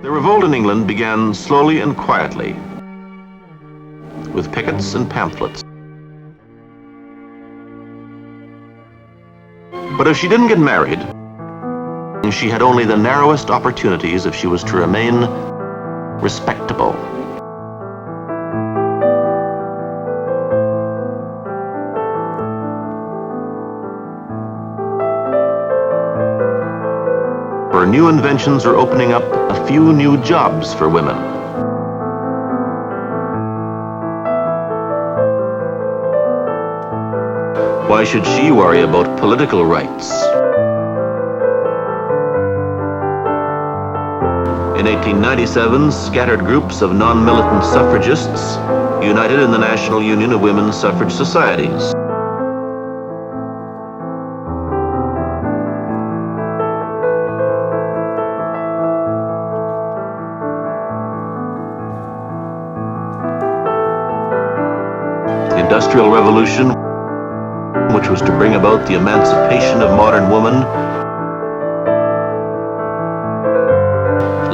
The revolt in England began slowly and quietly, with pickets and pamphlets. But if she didn't get married, she had only the narrowest opportunities if she was to remain respectable. For new inventions are opening up a few new jobs for women. Why should she worry about political rights? In 1897, scattered groups of non-militant suffragists united in the National Union of Women's Suffrage Societies. The Industrial Revolution, which was to bring about the emancipation of modern woman,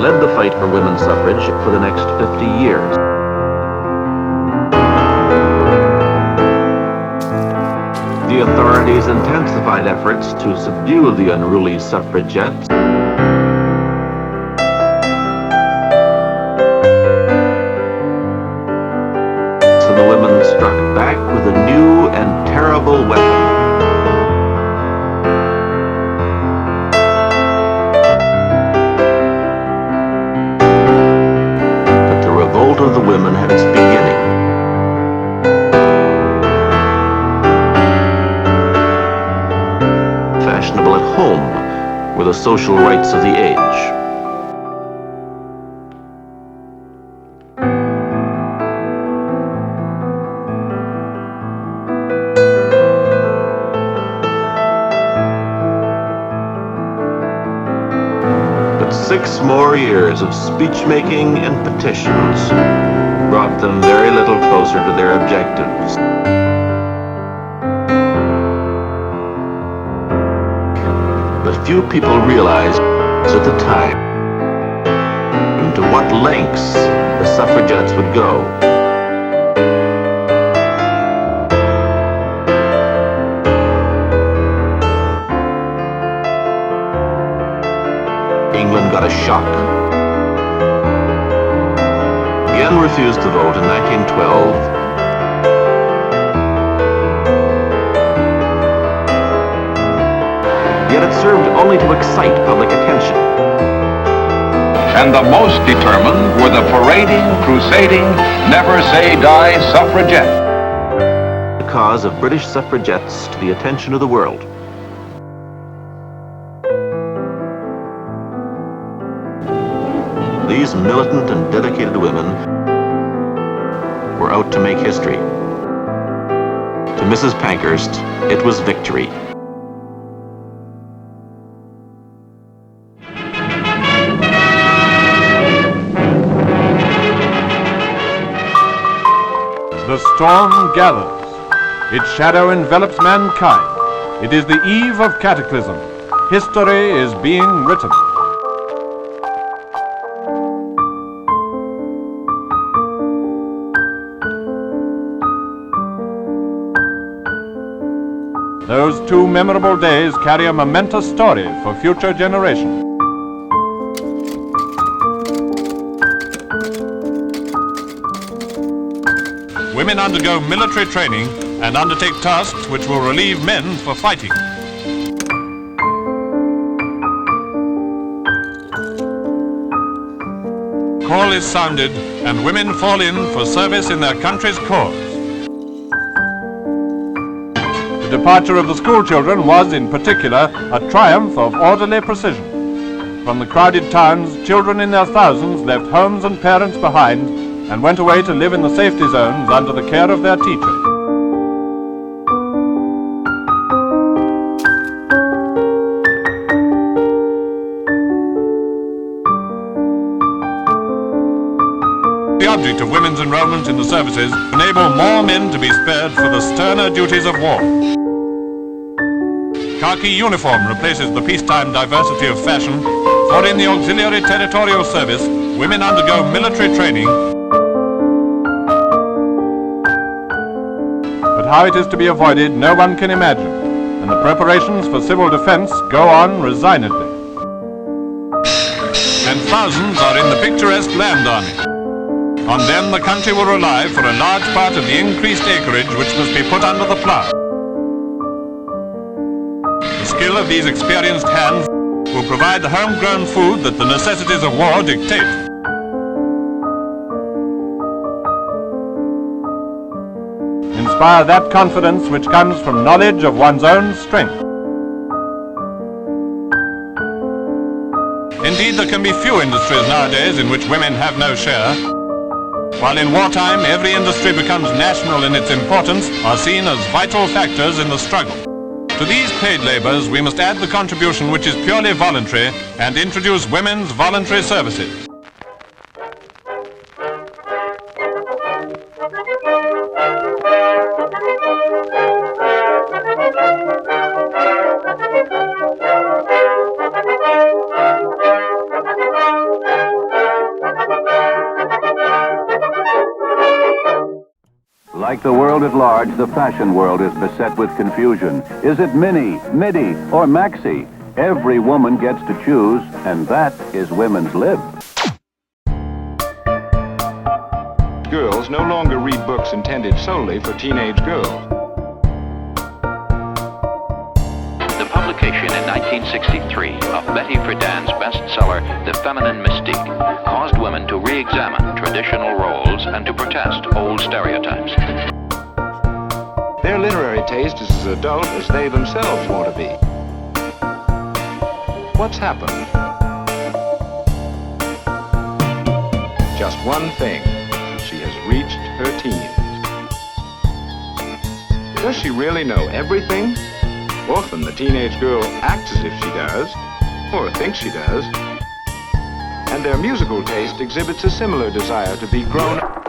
led the fight for women's suffrage for the next 50 years. The authorities intensified efforts to subdue the unruly suffragettes. So the women struck back with a new and terrible weapon. Of the women had its beginning. Fashionable at home were the social rights of the age. But 6 more years of speech-making and petitions brought them very little closer to their objectives. But few people realized at the time to what lengths the suffragettes would go. England got a shock. Again refused to vote in 1912. Yet it served only to excite public attention. And the most determined were the parading, crusading, never-say-die suffragettes. The cause of British suffragettes to the attention of the world. These militant and dedicated women were out to make history. To Mrs. Pankhurst, it was victory. The storm gathers. Its shadow envelops mankind. It is the eve of cataclysm. History is being written. Those 2 memorable days carry a momentous story for future generations. Women undergo military training and undertake tasks which will relieve men for fighting. Call is sounded and women fall in for service in their country's cause. The departure of the school children was, in particular, a triumph of orderly precision. From the crowded towns, children in their thousands left homes and parents behind and went away to live in the safety zones under the care of their teachers. The object of women's enrollment in the services enable more men to be spared for the sterner duties of war. Khaki uniform replaces the peacetime diversity of fashion, for in the auxiliary territorial service, women undergo military training, but how it is to be avoided no one can imagine, and the preparations for civil defense go on resignedly. And thousands are in the picturesque land army. On them the country will rely for a large part of the increased acreage which must be put under the plough. The skill of these experienced hands will provide the homegrown food that the necessities of war dictate. Inspire that confidence which comes from knowledge of one's own strength. Indeed, there can be few industries nowadays in which women have no share. While in wartime every industry becomes national in its importance, are seen as vital factors in the struggle. To these paid labours we must add the contribution which is purely voluntary and introduce women's voluntary services. Like the world at large, the fashion world is beset with confusion. Is it mini, midi, or maxi? Every woman gets to choose, and that is women's lib. Girls no longer read books intended solely for teenage girls. The publication in 1963 of Betty Friedan's bestseller, The Feminine Mystique, caused women to re-examine traditional roles and to protest old stereotypes. Their literary taste is as adult as they themselves want to be. What's happened? Just one thing. She has reached her teens. Does she really know everything? Often the teenage girl acts as if she does, or thinks she does. And their musical taste exhibits a similar desire to be grown up.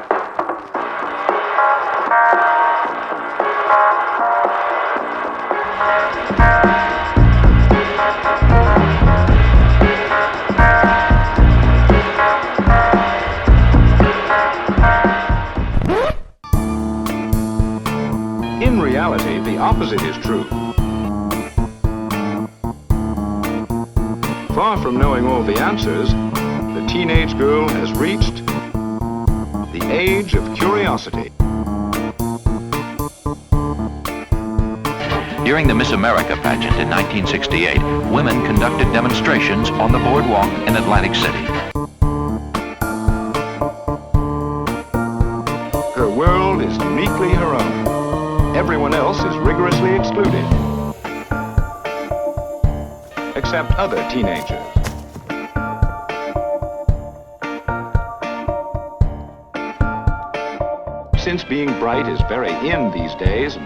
In reality, the opposite is true. Far from knowing all the answers, the teenage girl has reached the age of curiosity. During the Miss America pageant in 1968, women conducted demonstrations on the boardwalk in Atlantic City. Her world is uniquely her own. Everyone else is rigorously excluded. Except other teenagers. Since being bright is very in these days,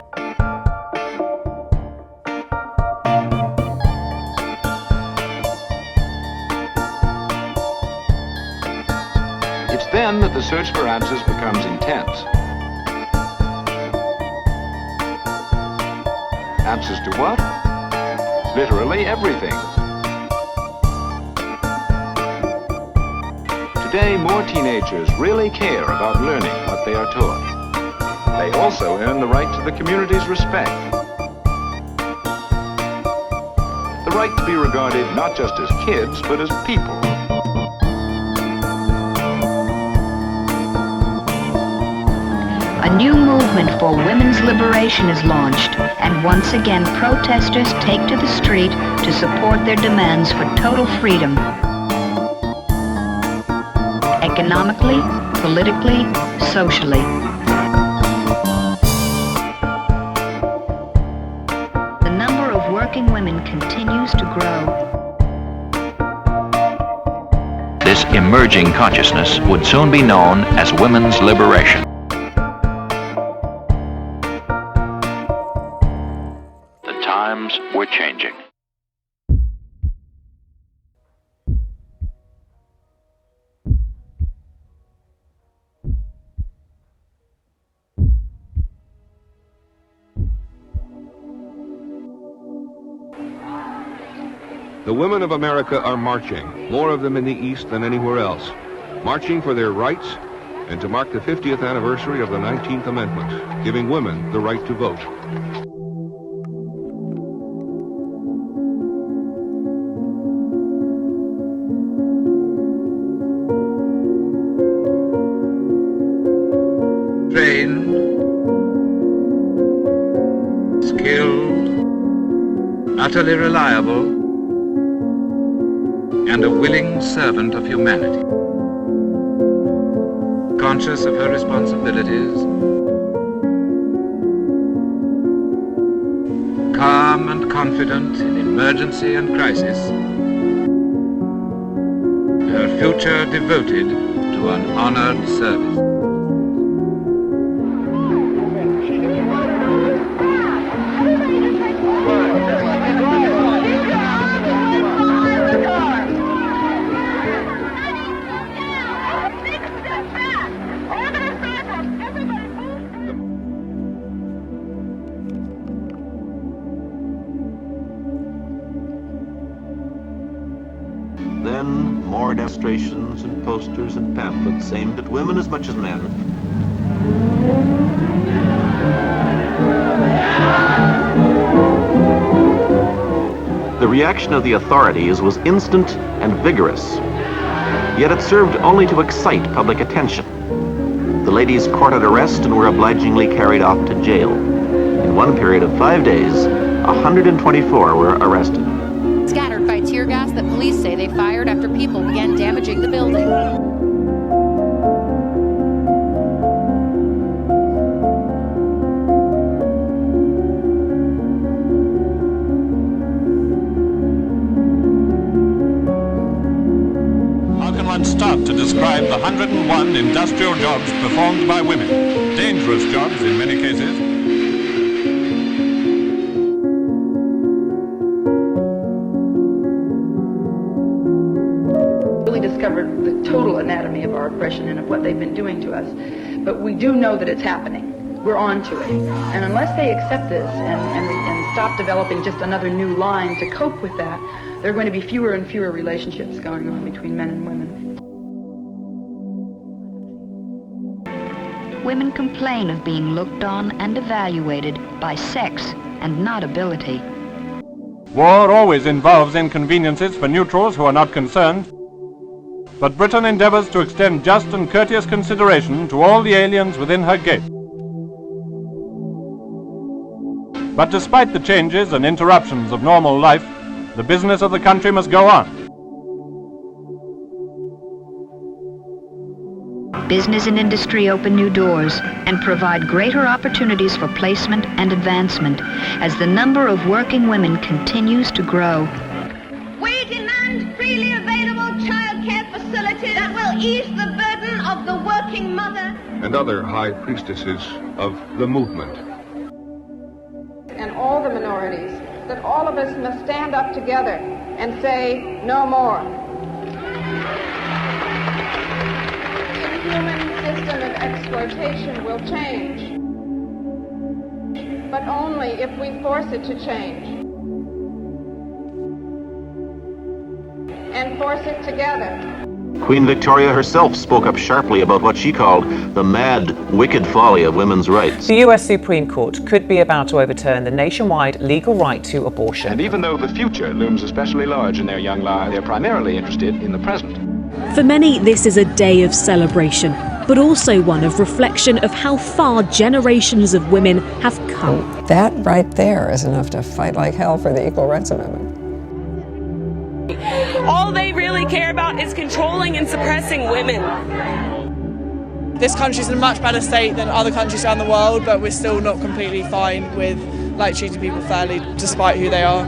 it's then that the search for answers becomes intense. Answers to what? Literally everything. Today, more teenagers really care about learning what they are taught. They also earn the right to the community's respect. The right to be regarded not just as kids, but as people. A new movement for women's liberation is launched, and once again protesters take to the street to support their demands for total freedom. Economically, politically, socially. The number of working women continues to grow. This emerging consciousness would soon be known as women's liberation. Times were changing. The women of America are marching, more of them in the East than anywhere else. marching for their rights and to mark the 50th anniversary of the 19th Amendment, giving women the right to vote. Trained, skilled, utterly reliable, and a willing servant of humanity. Conscious of her responsibilities, calm and confident in emergency and crisis, her future devoted to an honored service. Then more demonstrations and posters and pamphlets aimed at women as much as men. The reaction of the authorities was instant and vigorous, yet it served only to excite public attention. The ladies courted arrest and were obligingly carried off to jail. In one period of 5 days, 124 were arrested. Scattered by tear gas that police say they fired after people began damaging the building. How can one start to describe the 101 industrial jobs performed by women? Dangerous jobs in many cases. Discovered the total anatomy of our oppression and of what they've been doing to us. But we do know that it's happening. We're on to it. And unless they accept this and stop developing just another new line to cope with that, there are going to be fewer and fewer relationships going on between men and women. Women complain of being looked on and evaluated by sex and not ability. War always involves inconveniences for neutrals who are not concerned. But Britain endeavors to extend just and courteous consideration to all the aliens within her gates. But despite the changes and interruptions of normal life, the business of the country must go on. Business and industry open new doors and provide greater opportunities for placement and advancement as the number of working women continues to grow. We demand freely available childcare facilities that will ease the burden of the working mother. And other high priestesses of the movement. And all the minorities, that all of us must stand up together and say no more. The inhuman system of exploitation will change, but only if we force it to change. And force it together. Queen Victoria herself spoke up sharply about what she called the mad, wicked folly of women's rights. The US Supreme Court could be about to overturn the nationwide legal right to abortion. And even though the future looms especially large in their young lives, they're primarily interested in the present. For many, this is a day of celebration, but also one of reflection of how far generations of women have come. That right there is enough to fight like hell for the Equal Rights Amendment. All they really care about is controlling and suppressing women. This country's in a much better state than other countries around the world, but we're still not completely fine with treating people fairly despite who they are.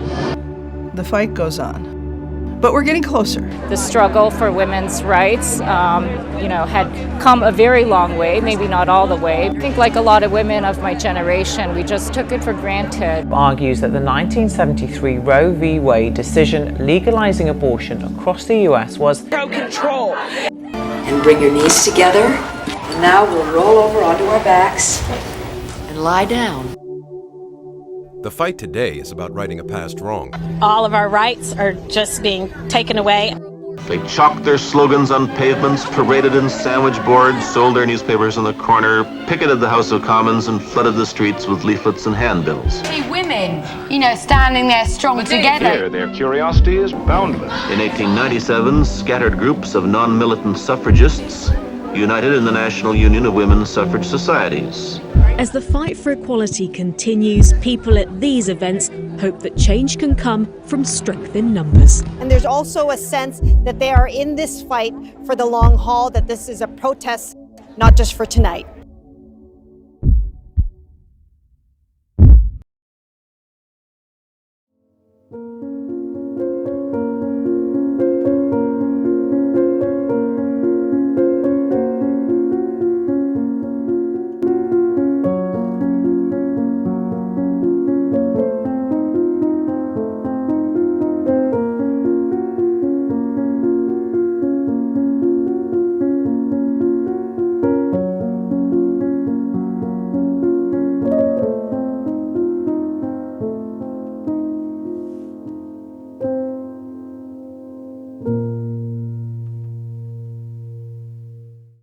The fight goes on, but we're getting closer. The struggle for women's rights, had come a very long way, maybe not all the way. I think like a lot of women of my generation, we just took it for granted. Argues that the 1973 Roe v. Wade decision legalizing abortion across the US was pro-control. And bring your knees together, and now we'll roll over onto our backs and lie down. The fight today is about righting a past wrong. All of our rights are just being taken away. They chalked their slogans on pavements, paraded in sandwich boards, sold their newspapers on the corner, picketed the House of Commons, and flooded the streets with leaflets and handbills. See women, standing there strong together. Here, their curiosity is boundless. In 1897, scattered groups of non-militant suffragists united in the National Union of Women's Suffrage Societies. As the fight for equality continues, people at these events hope that change can come from strength in numbers. And there's also a sense that they are in this fight for the long haul, that this is a protest not just for tonight.